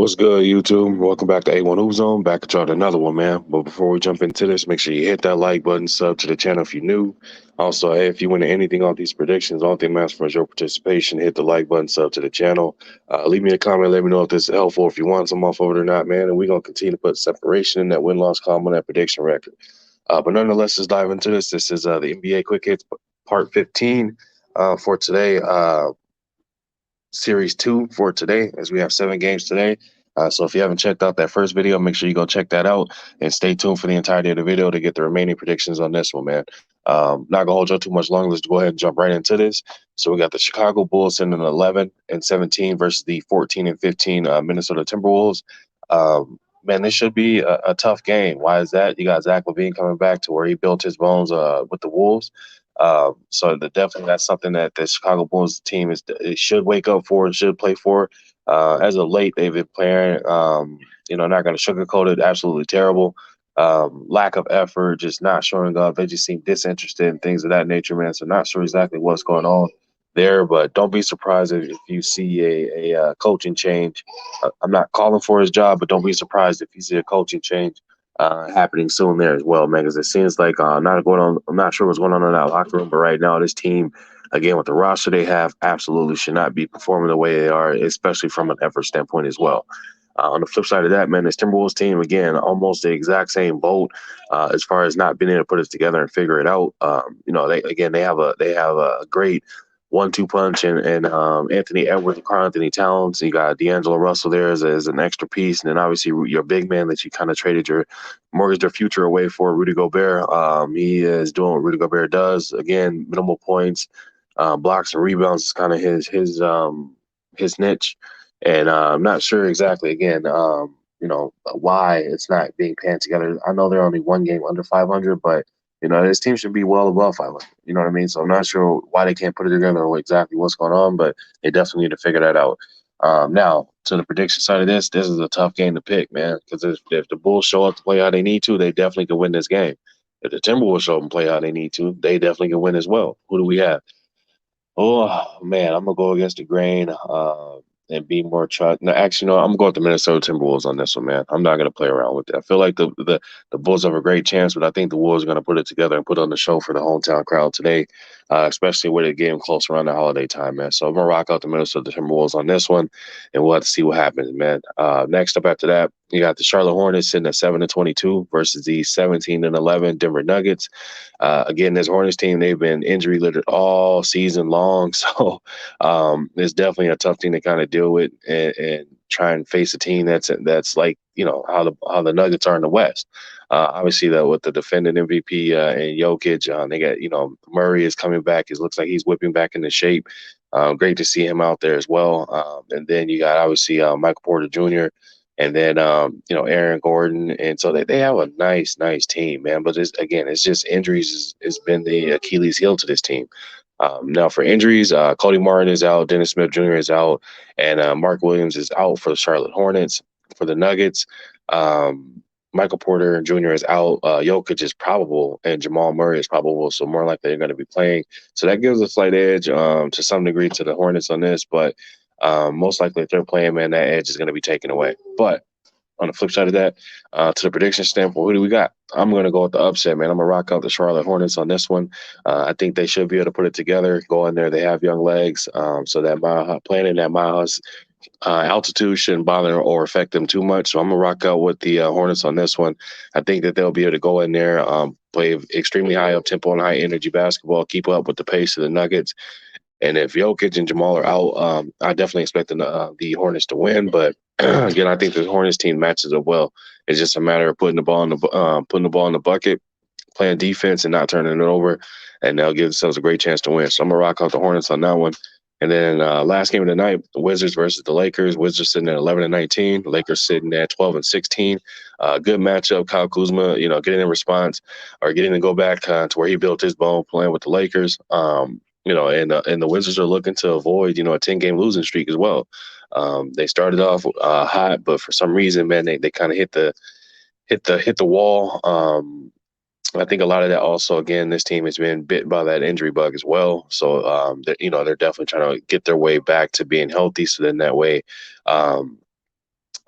What's good, YouTube? Welcome back to A1 Hoop Zone. Back at y'all with another one, man. But before we jump into this, make sure you hit that like button, sub to the channel if you're new. Also, hey, if you win anything on these predictions, all thing matters for is your participation. Hit the like button, sub to the channel. Leave me a comment, let me know if this is helpful, if you want some off of it or not, man. And we're going to continue to put separation in that win-loss column on that prediction record. But nonetheless, let's dive into this. This is the NBA Quick Hits Part 15 for today. Series 2 for today, as we have 7 games today. So if you haven't checked out that first video, make sure you go check that out and stay tuned for the entirety of the video to get the remaining predictions on this one, man. Not gonna hold you too much longer. Let's go ahead and jump right into this. So we got the Chicago Bulls sitting at 11 and 17 versus the 14 and 15 Minnesota Timberwolves. Man, this should be a tough game. Why is that? You got Zach LaVine coming back to where he built his bones with the Wolves. Definitely that's something that the Chicago Bulls team it should wake up for and should play for. As of late, they've been playing, not going to sugarcoat it, absolutely terrible. Lack of effort, just not showing up. They just seem disinterested in things of that nature, man. So not sure exactly what's going on there, but don't be surprised if you see a coaching change. I'm not calling for his job, but don't be surprised if you see a coaching change happening soon there as well, man. Because it seems like not going on. I'm not sure what's going on in that locker room, but right now this team, again with the roster they have, absolutely should not be performing the way they are, especially from an effort standpoint as well. On the flip side of that, man, this Timberwolves team, again, almost the exact same boat as far as not being able to put it together and figure it out. They have a great 1-2 punch and Anthony Edwards and Karl Anthony Towns. You got D'Angelo Russell there as an extra piece, and then obviously your big man that you kind of mortgaged your future away for, Rudy Gobert. He is doing what Rudy Gobert does. Again, minimal points, blocks and rebounds is kind of his niche. And I'm not sure exactly, again, why it's not being panned together. I know they're only one game under 500, but this team should be well above 500. You know what I mean? So I'm not sure why they can't put it together or exactly what's going on, but they definitely need to figure that out. Now, to the prediction side of this is a tough game to pick, man, because if the Bulls show up to play how they need to, they definitely can win this game. If the Timberwolves show up and play how they need to, they definitely can win as well. Who do we have? Oh, man, I'm going to go against the grain and be more trust. No, actually, no, I'm going to go with the Minnesota Timberwolves on this one, man. I'm not going to play around with it. I feel like the Bulls have a great chance, but I think the Wolves are going to put it together and put on the show for the hometown crowd today, especially with it getting close around the holiday time, man. So I'm going to rock out the Minnesota Timberwolves on this one, and we'll have to see what happens, man. Next up after that, you got the Charlotte Hornets sitting at 7-22 versus the 17-11 Denver Nuggets. Again, this Hornets team, they've been injury littered all season long. So it's definitely a tough thing to kind of deal with and try and face a team that's like, how the Nuggets are in the West. Obviously, that with the defending MVP and Jokic, they got, Murray is coming back. It looks like he's whipping back into shape. Great to see him out there as well. And then you got, obviously, Michael Porter Jr., and then, Aaron Gordon. And so they have a nice team, man. But it's just injuries has been the Achilles heel to this team. Now for injuries, Cody Martin is out, Dennis Smith Jr. is out, and Mark Williams is out for the Charlotte Hornets. For the Nuggets, Michael Porter Jr. is out. Jokic is probable, and Jamal Murray is probable. So more likely they're going to be playing. So that gives a slight edge to some degree to the Hornets on this. But most likely if they're playing, man, that edge is going to be taken away. But on the flip side of that, to the prediction standpoint, who do we got? I'm going to go with the upset, man. I'm going to rock out the Charlotte Hornets on this one. I think they should be able to put it together, go in there. They have young legs, so that playing in that mile house altitude shouldn't bother or affect them too much. So I'm going to rock out with the Hornets on this one. I think that they'll be able to go in there, play extremely high up-tempo and high-energy basketball, keep up with the pace of the Nuggets. And if Jokic and Jamal are out, I definitely expect the Hornets to win. But again, I think the Hornets team matches up well. It's just a matter of putting the ball in the bucket, playing defense, and not turning it over, and they'll give themselves a great chance to win. So I'm gonna rock out the Hornets on that one. And then last game of the night, the Wizards versus the Lakers. Wizards sitting at 11-19. The Lakers sitting at 12-16. Good matchup. Kyle Kuzma, getting in response or getting to go back to where he built his bone, playing with the Lakers. And the Wizards are looking to avoid, a 10-game losing streak as well. They started off hot, but for some reason, man, they kind of hit the wall. I think a lot of that also, again, this team has been bit by that injury bug as well. So, they're definitely trying to get their way back to being healthy. So then that way,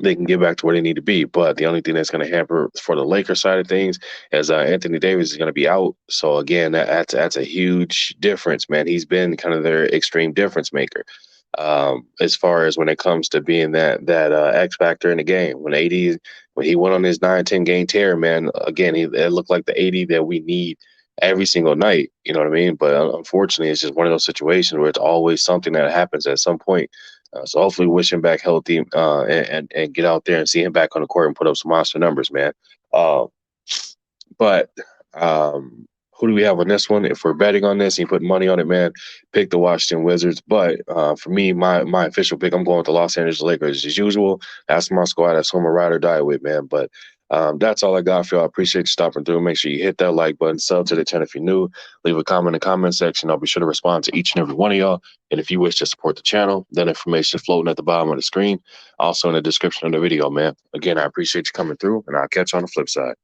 they can get back to where they need to be. But the only thing that's going to hamper for the Lakers side of things is Anthony Davis is going to be out. So again, that's a huge difference, man. He's been kind of their extreme difference maker. As far as when it comes to being that X factor in the game. When he went on his 9-10 game tear, man, again, it looked like the 80 that we need every single night. You know what I mean? But unfortunately, it's just one of those situations where it's always something that happens at some point. So hopefully, wish him back healthy and get out there and see him back on the court and put up some monster numbers, man. Uh, but who do we have on this one? If we're betting on this and you put money on it, man, pick the Washington Wizards. But for me, my official pick, I'm going with the Los Angeles Lakers as usual. That's my squad. That's who I'm a ride or die with, man. But that's all I got for y'all. I appreciate you stopping through. Make sure you hit that like button, sub to the channel if you're new. Leave a comment in the comment section. I'll be sure to respond to each and every one of y'all. And if you wish to support the channel, that information is floating at the bottom of the screen. Also in the description of the video, man. Again, I appreciate you coming through, and I'll catch you on the flip side.